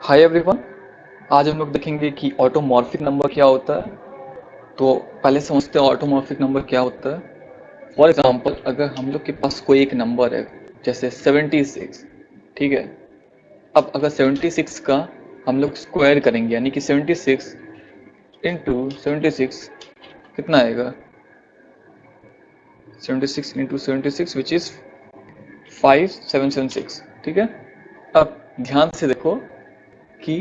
Hi everyone. आज हम लोग देखेंगे कि ऑटोमॉर्फिक नंबर क्या होता है। तो पहले समझते हैं ऑटोमॉर्फिक नंबर क्या होता है। फॉर एग्जांपल, अगर हम लोग के पास कोई एक नंबर है जैसे 76, ठीक है। अब अगर 76 का हम लोग स्क्वायर करेंगे यानी कि 76 इंटू 76 कितना आएगा? 76 इंटू 76 विच इज 5776, ठीक है। अब ध्यान से देखो कि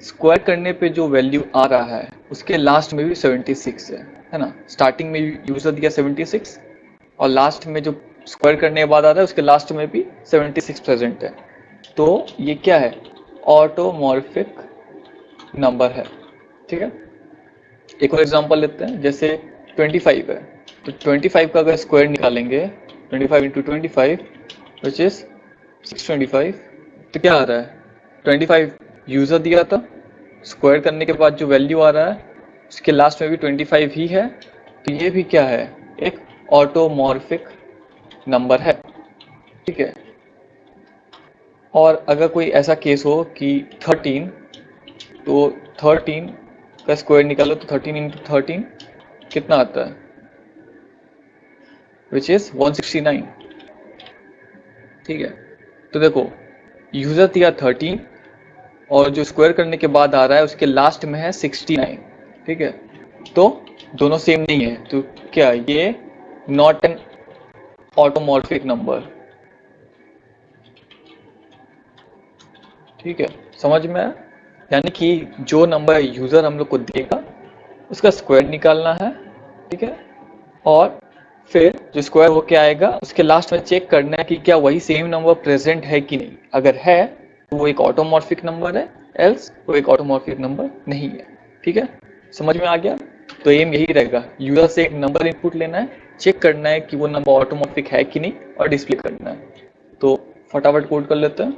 स्क्वायर करने पे जो वैल्यू आ रहा है उसके लास्ट में भी 76 है ना। स्टार्टिंग में यूजर दिया 76 और लास्ट में जो स्क्वायर करने के बाद आ रहा है उसके लास्ट में भी 76 प्रेजेंट है। तो ये क्या है? ऑटोमॉर्फिक नंबर है, ठीक है। एक और एग्जांपल लेते हैं, जैसे 25 है। तो 25 का अगर स्क्वायर निकालेंगे 25 इंटू 25 विच इज 625, तो क्या आ रहा है? 25 यूजर दिया था, स्क्वायर करने के बाद जो वैल्यू आ रहा है उसके लास्ट में भी 25 ही है। तो ये भी क्या है? एक ऑटोमॉर्फिक नंबर है, ठीक है। और अगर कोई ऐसा केस हो कि 13, तो 13 का स्क्वायर निकालो तो 13 इंटू 13 कितना आता है? विच इज 169, ठीक है। तो देखो, यूजर दिया 13 और जो स्क्वायर करने के बाद आ रहा है उसके लास्ट में है 69, ठीक है। तो दोनों सेम नहीं है, तो क्या ये नॉट एन ऑटोमॉर्फिक नंबर, ठीक है। समझ में आया? यानी कि जो नंबर यूजर हम लोग को देगा उसका स्क्वायर निकालना है, ठीक है। और फिर जो स्क्वायर होके आएगा उसके लास्ट में चेक करना है कि क्या वही सेम नंबर प्रेजेंट है कि नहीं। अगर है तो वो एक ऑटोमॉर्फिक नंबर है, एल्स वो एक ऑटोमॉर्फिक नंबर नहीं है, ठीक है। समझ में आ गया? तो एम यही रहेगा, यूजर से एक नंबर इनपुट लेना है, चेक करना है कि वो नंबर ऑटोमॉर्फिक है कि नहीं और डिस्प्ले करना है। तो फटाफट कोड कर लेते हैं।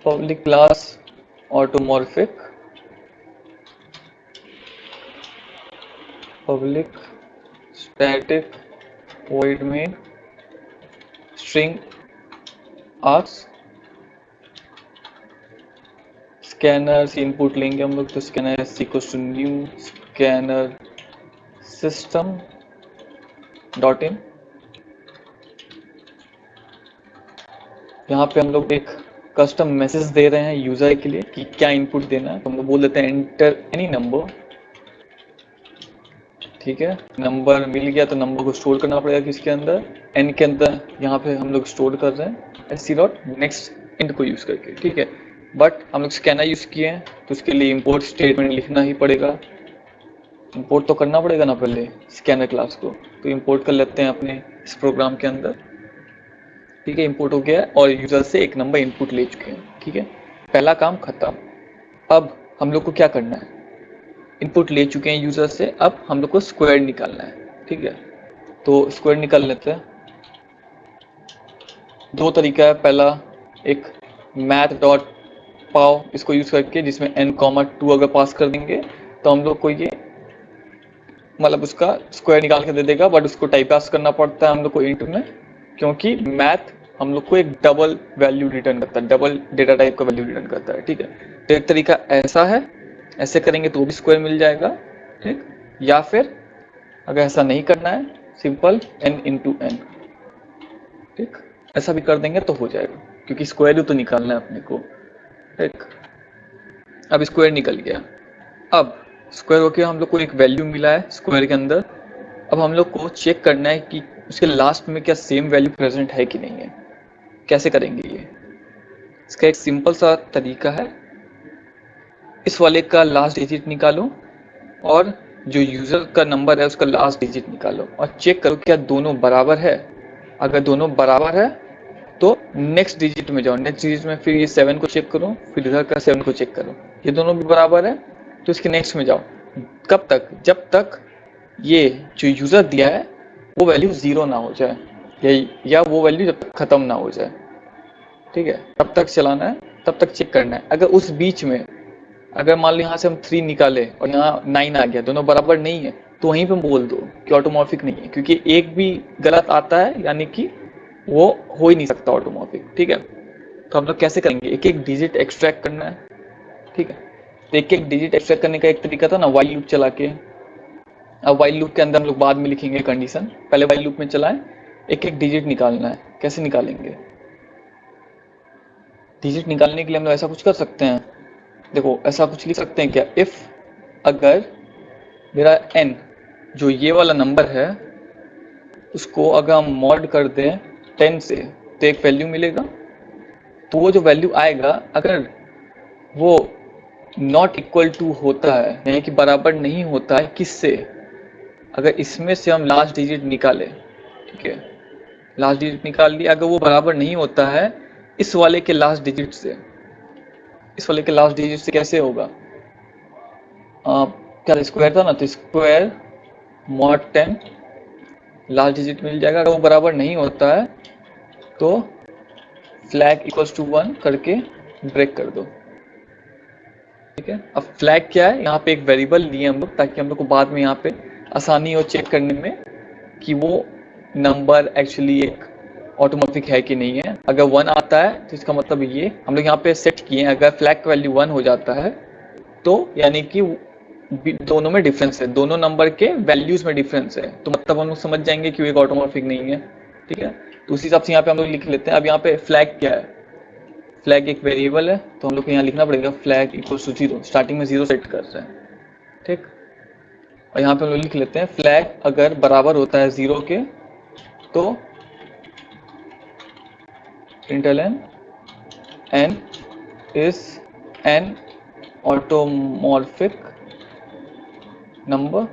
Public class automorphic, public static void main string asks scanner से इनपुट लेंगे हम लोग, तो scanner equals to new scanner system dot in. यहाँ पे हम लोग एक कस्टम मैसेज दे रहे हैं यूजर के लिए कि क्या इनपुट देना है। तो हम लोग बोल देते हैं एंटर एनी नंबर, ठीक है। नंबर मिल गया तो नंबर को स्टोर करना पड़ेगा किसके अंदर? एन के अंदर। यहाँ पे हम लोग स्टोर कर रहे हैं S C dot next int को यूज करके, ठीक है। बट हम लोग स्कैनर यूज किए हैं तो उसके लिए इंपोर्ट स्टेटमेंट लिखना ही पड़ेगा। इंपोर्ट तो करना पड़ेगा ना पहले स्कैनर क्लास को, तो इंपोर्ट कर लेते हैं अपने इस प्रोग्राम के अंदर, ठीक है। इंपोर्ट हो गया और यूजर से एक नंबर इनपुट ले चुके हैं, ठीक है। पहला काम खत्म। अब हम लोग को क्या करना है? इनपुट ले चुके हैं यूजर से, अब हम लोग को स्क्वायर निकालना है, ठीक है। तो स्क्वायर निकाल लेते हैं। दो तरीका है। पहला एक मैथ डॉट पाव इसको यूज करके, जिसमें n,2 अगर पास कर देंगे तो हम लोग को ये मतलब उसका स्क्वायर निकाल के दे देगा। बट उसको टाइप पास करना पड़ता है हम लोग को इंट में, क्योंकि मैथ हम लोग को एक डबल वैल्यू रिटर्न करता है, डबल डेटा टाइप का वैल्यू रिटर्न करता है, ठीक है। तो एक तरीका ऐसा है, ऐसे करेंगे तो भी स्क्वायर मिल जाएगा, ठीक। या फिर अगर ऐसा नहीं करना है, सिंपल n इंटू एन, ठीक, ऐसा भी कर देंगे तो हो जाएगा, क्योंकि स्क्वायर तो निकालना है अपने को, ठीक। अब स्क्वायर निकल गया। अब स्क्वायर होके हम लोग को एक वैल्यू मिला है स्क्वायर के अंदर। अब हम लोग को चेक करना है कि उसके लास्ट में क्या सेम वैल्यू प्रेजेंट है कि नहीं है। कैसे करेंगे ये? इसका एक सिंपल सा तरीका है। इस वाले का लास्ट डिजिट निकालो और जो यूजर का नंबर है उसका लास्ट डिजिट निकालो और चेक करो क्या दोनों बराबर है। अगर दोनों बराबर है तो नेक्स्ट डिजिट में जाओ। नेक्स्ट डिजिट में फिर ये 7 को चेक करो, फिर इधर का 7 को चेक करो। ये दोनों भी बराबर है तो इसके नेक्स्ट में जाओ। कब तक? जब तक ये जो यूजर दिया है वो वैल्यू 0 ना हो जाए, या वो वैल्यू जब तक खत्म ना हो जाए, ठीक है। तब तक चलाना है, तब तक चेक करना है। अगर उस बीच में, अगर मान लो यहाँ से हम 3 निकाले और यहाँ 9 आ गया, दोनों बराबर नहीं है, तो वहीं पे बोल दो कि ऑटोमॉर्फिक नहीं है, क्योंकि एक भी गलत आता है यानी कि वो हो ही नहीं सकता ऑटोमॉर्फिक, ठीक है। तो हम लोग कैसे करेंगे, एक एक डिजिट एक्सट्रैक्ट करना है, ठीक है। तो एक एक डिजिट एक्सट्रैक्ट करने का एक तरीका था ना, वाइल लूप चला के। अब वाइल लूप के अंदर हम लोग बाद में लिखेंगे कंडीशन, पहले वाइल लूप में चलाएं, एक एक डिजिट निकालना है। कैसे निकालेंगे, डिजिट निकालने के लिए हम लोग ऐसा कुछ कर सकते हैं, देखो ऐसा कुछ लिख सकते हैं क्या, इफ अगर मेरा n जो ये वाला नंबर है उसको अगर हम मॉड कर दें 10 से तो एक वैल्यू मिलेगा। तो वो जो वैल्यू आएगा अगर वो नॉट इक्वल टू होता है, यानी कि बराबर नहीं होता है किससे, अगर इसमें से हम लास्ट डिजिट निकाले, ठीक है, लास्ट डिजिट निकाल लिया, अगर वो बराबर नहीं होता है इस वाले के लास्ट डिजिट से, इस वाले के लास्ट डिजिट से कैसे होगा, क्या स्क्वायर था ना, तो स्क्वायर मॉड 10 लास्ट डिजिट मिल जाएगा। अगर वो बराबर नहीं होता है तो फ्लैग इक्वल्स टू 1 करके ब्रेक कर दो, ठीक है। अब फ्लैग क्या है, यहाँ पे एक वेरिएबल लिए हम लोग ताकि हम लोग को बाद में यहाँ पे आसानी हो चेक करने में कि वो नंबर एक्चुअली एक ऑटोमॉर्फिक है कि नहीं है। अगर 1 आता है तो इसका मतलब ये हम लोग यहाँ पे सेट किए हैं, अगर फ्लैग का वैल्यू 1 हो जाता है तो यानी कि दोनों में डिफरेंस है, दोनों नंबर के वैल्यूज में डिफरेंस है, तो मतलब हम लोग समझ जाएंगे कि वो एक ऑटोमॉर्फिक नहीं है, ठीक है। तो उसी हिसाब से यहाँ पे हम लोग लिख लेते हैं। अब यहाँ पे फ्लैग क्या है, फ्लैग एक वेरिएबल है, तो हम लोग को यहाँ लिखना पड़ेगा फ्लैग इक्वल्स टू 0, स्टार्टिंग में 0 सेट कर रहे हैं, ठीक। और यहाँ पे हम लोग लिख लेते हैं फ्लैग अगर बराबर होता है 0 के तो println n is an automorphic number.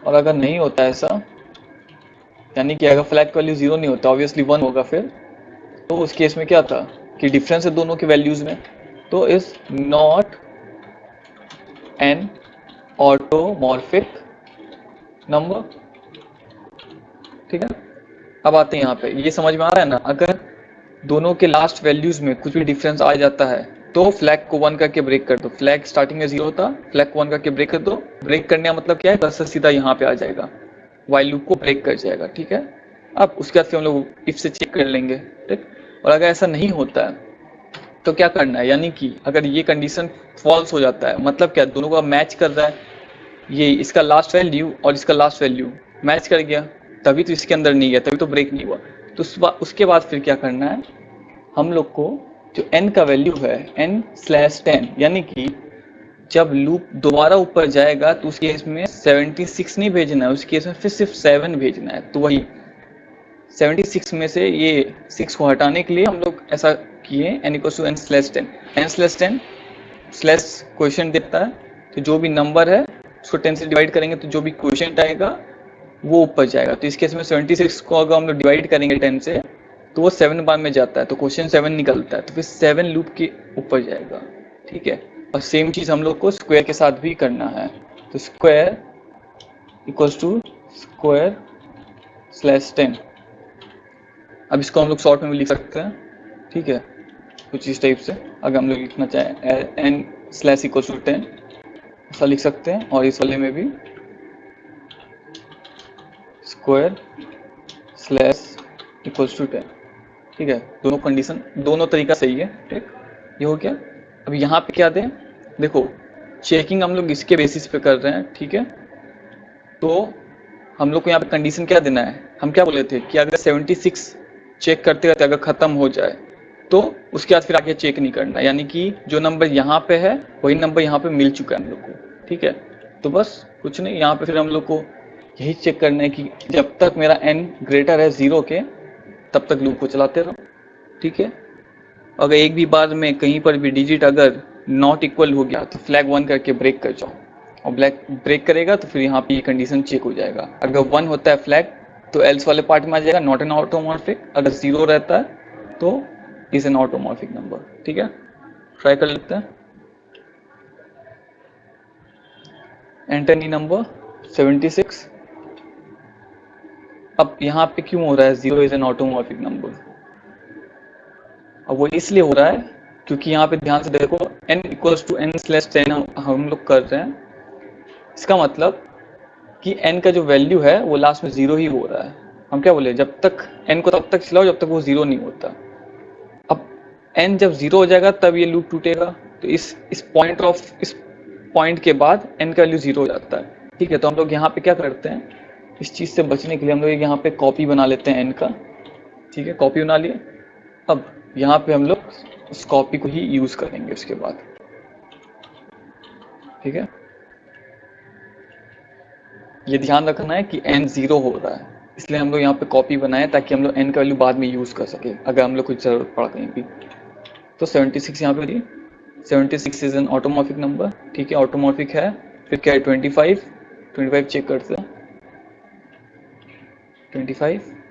और अगर नहीं होता ऐसा, यानी कि अगर फ्लैग वैल्यू 0 नहीं होता, ऑब्वियसली 1 होगा फिर, तो उस केस में क्या था कि डिफरेंस है दोनों के वैल्यूज में, तो इज नॉट एन ऑटोमॉर्फिक नंबर, ठीक है। अब आते हैं यहाँ पे, ये समझ में आ रहा है ना, अगर दोनों के लास्ट वैल्यूज में कुछ भी डिफरेंस आ जाता है तो फ्लैग को 1 करके ब्रेक कर दो। फ्लैग स्टार्टिंग में 0 था, फ्लैग को 1 करके ब्रेक कर दो। ब्रेक करने का मतलब क्या है, बस सीधा यहाँ पे आ जाएगा, वाइल लूप को ब्रेक कर जाएगा, ठीक है। अब उसके बाद फिर हम लोग इफ से चेक कर लेंगे, ठीक। और अगर ऐसा नहीं होता है तो क्या करना है, यानी कि अगर ये कंडीशन फॉल्स हो जाता है, मतलब क्या, दोनों का मैच कर रहा है, ये इसका लास्ट वैल्यू और इसका लास्ट वैल्यू मैच कर गया, तभी तो इसके अंदर नहीं गया, तभी तो ब्रेक नहीं हुआ। तो उसके बाद फिर क्या करना है, हम लोग को जो n का वैल्यू है n/10, यानी कि जब लूप दोबारा ऊपर जाएगा तो उस केस में 76 नहीं भेजना है, उस केस में फिर सिर्फ 7 भेजना है। तो वही 76 में से ये 6 को हटाने के लिए हम लोग ऐसा किए n = n/10, n/10 slash question देता है, तो जो भी नंबर है उसको 10 से डिवाइड करेंगे तो जो भी क्वेश्चन आएगा वो ऊपर जाएगा। तो इस केस में 76 को अगर हम लोग डिवाइड करेंगे 10 से तो वो 7 बार में जाता है, तो क्वेश्चन 7 निकलता है, तो फिर 7 लूप के ऊपर जाएगा, ठीक है। और सेम चीज हम लोग को स्क्वायर के साथ भी करना है, तो square equals to square slash 10। अब इसको हम लोग शॉर्ट में भी लिख सकते हैं, ठीक है, कुछ इस टाइप से। अगर हम लोग लिखना चाहें n/10 ऐसा लिख सकते हैं, और इस वाले में भी स्क्वायर स्लैश इक्वल्स टू 10, ठीक है। दोनों कंडीशन, दोनों तरीका सही है, ठीक। ये हो गया। अब यहाँ पे क्या दें, देखो चेकिंग हम लोग इसके बेसिस पे कर रहे हैं, ठीक है। तो हम लोग को यहाँ पे कंडीशन क्या देना है, हम क्या बोले थे कि अगर 76 चेक करते करते अगर खत्म हो जाए तो उसके बाद फिर आगे चेक नहीं करना, यानी कि जो नंबर यहाँ पे है वही नंबर यहाँ पे मिल चुका है हम लोग को, ठीक है। तो बस कुछ नहीं, यहाँ पे फिर हम लोग को यही चेक करना है कि जब तक मेरा n ग्रेटर है 0 के तब तक लूप को चलाते रहो, ठीक है। अगर एक भी बार में कहीं पर भी डिजिट अगर नॉट इक्वल हो गया तो फ्लैग 1 करके ब्रेक कर जाओ, और ब्रेक करेगा तो फिर यहाँ पे ये कंडीशन चेक हो जाएगा। अगर 1 होता है फ्लैग तो एल्स वाले पार्ट में आ जाएगा, नॉट एन ऑटोमॉर्फिक। अगर 0 रहता है तो इज एन ऑटोमॉर्फिक नंबर, ठीक है। ट्राई कर लेते हैं। एंटर नी नंबर 76। अब यहाँ पे क्यों हो रहा है 0 इज एन ऑटोमॉर्फिक नंबर, अब वो इसलिए हो रहा है क्योंकि यहाँ पे ध्यान से देखो n = n/10 हम लोग कर रहे हैं, इसका मतलब कि n का जो वैल्यू है वो लास्ट में 0 ही हो रहा है। हम क्या बोले, जब तक n को तब तक चलाओ जब तक वो 0 नहीं होता, n जब 0 हो जाएगा तब ये लूप टूटेगा। तो इस पॉइंट के बाद n का वैल्यू 0 हो जाता है। ठीक है, तो हम लोग यहाँ पे क्या करते हैं, इस चीज़ से बचने के लिए हम लोग यहाँ पे कॉपी बना लेते हैं n का। ठीक है, कॉपी बना लिए। अब यहाँ पे हम लोग उस कॉपी को ही यूज़ करेंगे उसके बाद। ठीक है, ये ध्यान रखना है कि n 0 हो रहा है, इसलिए हम लोग यहाँ पे कॉपी बनाए ताकि हम लोग n का वैल्यू बाद में यूज़ कर सके अगर हम लोग कुछ ज़रूरत पड़ा कहीं भी। तो 76 यहाँ पे दिए, 76 इज एन ऑटोमॉर्फिक नंबर। ठीक है, ऑटोमॉर्फिक है। फिर क्या है, 25 चेक करते हैं।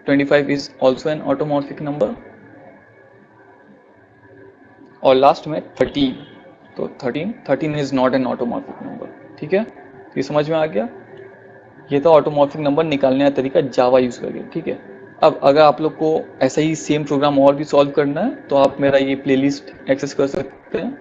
25 इज ऑल्सो एन ऑटोमॉर्फिक नंबर। और लास्ट में 13, तो 13 इज नॉट एन ऑटोमॉर्फिक नंबर। ठीक है, तो ये समझ में आ गया। ये था ऑटोमॉर्फिक नंबर निकालने का तरीका जावा यूज करके। ठीक है, अब अगर आप लोग को ऐसा ही सेम प्रोग्राम और भी सॉल्व करना है तो आप मेरा ये प्लेलिस्ट एक्सेस कर सकते हैं।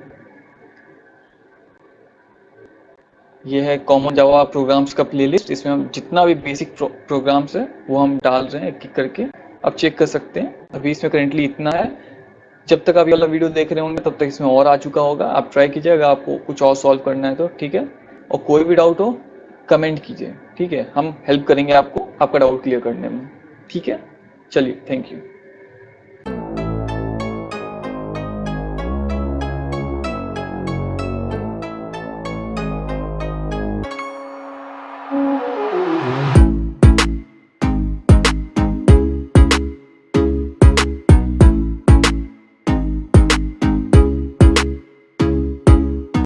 ये है कॉमन जावा प्रोग्राम्स का प्लेलिस्ट, इसमें हम जितना भी बेसिक प्रोग्राम्स है वो हम डाल रहे हैं एक एक करके, आप चेक कर सकते हैं। अभी इसमें करेंटली इतना है। जब तक आप ये वाला वीडियो देख रहे होंगे तब तक इसमें और आ चुका होगा, आप ट्राई कीजिए अगर आपको कुछ और सॉल्व करना है तो। ठीक है, और कोई भी डाउट हो कमेंट कीजिए। ठीक है, हम हेल्प करेंगे आपको आपका डाउट क्लियर करने में। ठीक है, चलिए, थैंक यू।